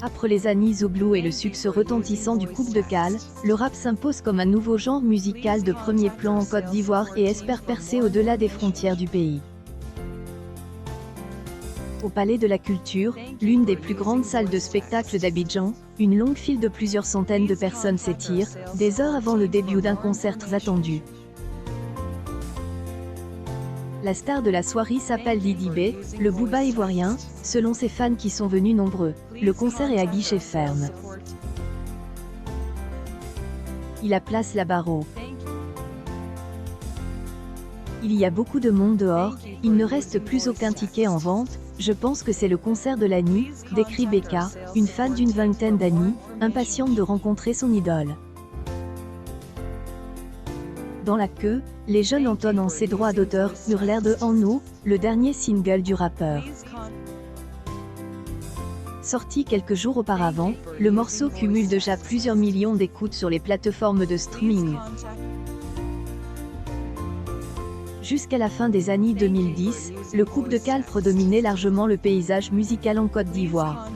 Après les années au Blue et le succès retentissant du Coupe de Cale, le rap s'impose comme un nouveau genre musical de premier plan en Côte d'Ivoire et espère percer au-delà des frontières du pays. Au Palais de la Culture, l'une des plus grandes salles de spectacle d'Abidjan, une longue file de plusieurs centaines de personnes s'étire, des heures avant le début d'un concert très attendu. La star de la soirée s'appelle Didi B, le Booba ivoirien, selon ses fans qui sont venus nombreux. Le concert est à guichet ferme. Il a place la barreau. Il y a beaucoup de monde dehors, il ne reste plus aucun ticket en vente, je pense que c'est le concert de la nuit, décrit Becca, une fan d'une vingtaine d'années, impatiente de rencontrer son idole. Dans la queue, les jeunes entonnant ses droits d'auteur hurlèrent de En nous, le dernier single du rappeur. Sorti quelques jours auparavant, le morceau cumule déjà plusieurs millions d'écoutes sur les plateformes de streaming. Jusqu'à la fin des années 2010, le Coupe de Cale prédominait largement le paysage musical en Côte d'Ivoire.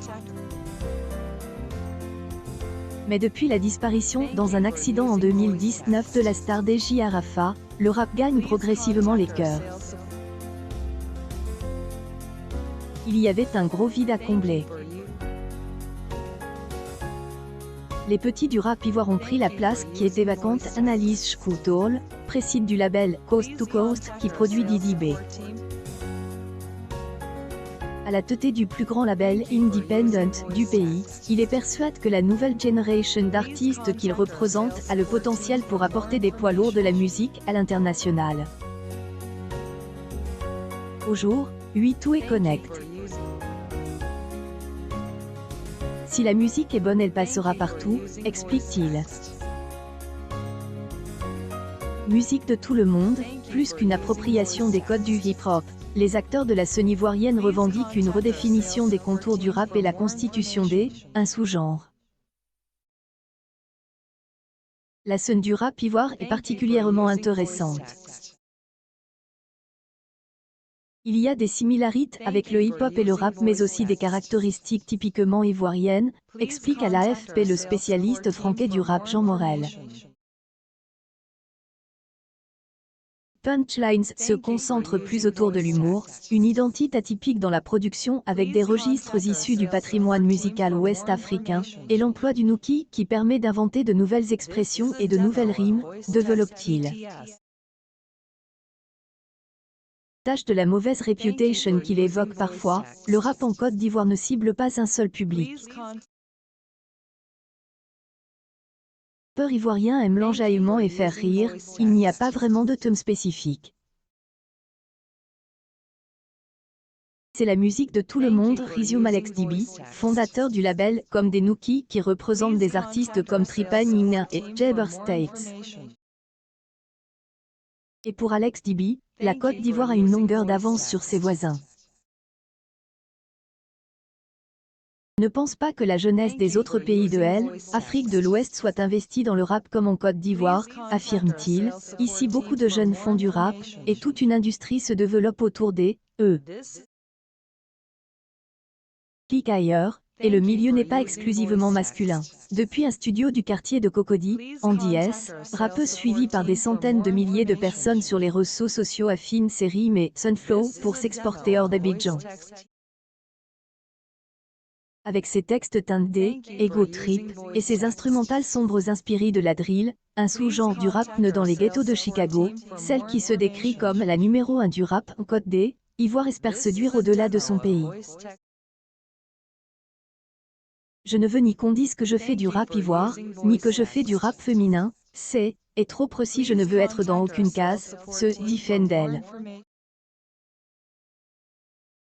Mais depuis la disparition dans un accident en 2019 de la star DJ Arafa, le rap gagne progressivement les cœurs. Il y avait un gros vide à combler. Les petits du rap ivoire ont pris la place qui était vacante. Analyse Shkoutol, précide du label Coast to Coast qui produit Didi B. À la tête du plus grand label independent du pays, il est persuadé que la nouvelle génération d'artistes qu'il représente a le potentiel pour apporter des poids lourds de la musique à l'international. Au jour, 8 tout est connect. Si la musique est bonne, elle passera partout, explique-t-il. Musique de tout le monde, plus qu'une appropriation des codes du hip-hop. Les acteurs de la scène ivoirienne revendiquent une redéfinition des contours du rap et la constitution un sous-genre. La scène du rap ivoire est particulièrement intéressante. Il y a des similarités avec le hip-hop et le rap mais aussi des caractéristiques typiquement ivoiriennes, explique à l'AFP le spécialiste franquais du rap Jean Morel. Punchlines se concentrent plus autour de l'humour, une identité atypique dans la production avec des registres issus du patrimoine musical ouest-africain, et l'emploi du nouki qui permet d'inventer de nouvelles expressions et de nouvelles rimes, développe-t-il. Tâche de la mauvaise réputation qu'il évoque parfois, le rap en Côte d'Ivoire ne cible pas un seul public. Peur ivoirien aime l'enjaillement et faire rire, il n'y a pas vraiment de thème spécifique. C'est la musique de tout le monde, résume Alex Dibi, fondateur du label Comme des Nookies qui représentent des artistes comme Tripa Nina et Jabber States. Et pour Alex Dibi, la Côte d'Ivoire a une longueur d'avance sur ses voisins. Ne pense pas que la jeunesse des autres pays de Afrique de l'Ouest soit investie dans le rap comme en Côte d'Ivoire, affirme-t-il. Ici beaucoup de jeunes font du rap, et toute une industrie se développe autour des clique ailleurs, et le milieu n'est pas exclusivement masculin. Depuis un studio du quartier de Cocody, Andy S, rappeuse suivie par des centaines de milliers de personnes sur les réseaux sociaux affine ses rimes et Sunflow pour s'exporter hors d'Abidjan. Avec ses textes teintés, ego trip, et ses instrumentales sombres inspirées de la drill, un sous-genre du rap né dans les ghettos de Chicago, celle qui se décrit comme la numéro 1 du rap en Côte d'Ivoire espère séduire au-delà de son pays. Je ne veux ni qu'on dise que je fais du rap ivoire, ni que je fais du rap féminin, est trop précis, je ne veux être dans aucune case, se dit Fendel.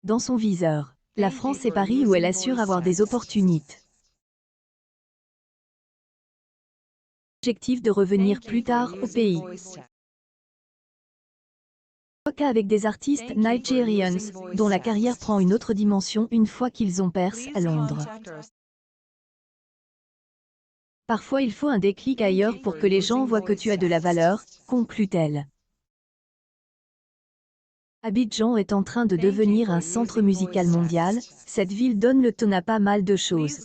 Dans son viseur, la France et Paris où elle assure avoir des opportunités. Objectif de revenir plus tard au pays. Avec des artistes Nigerians, dont la carrière prend une autre dimension une fois qu'ils ont percé à Londres. Parfois il faut un déclic ailleurs pour que les gens voient que tu as de la valeur, conclut-elle. Abidjan est en train de devenir un centre musical mondial, cette ville donne le ton à pas mal de choses.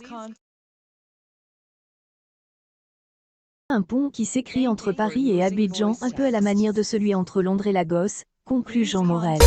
Un pont qui s'écrit entre Paris et Abidjan un peu à la manière de celui entre Londres et Lagos, conclut Jean Morel.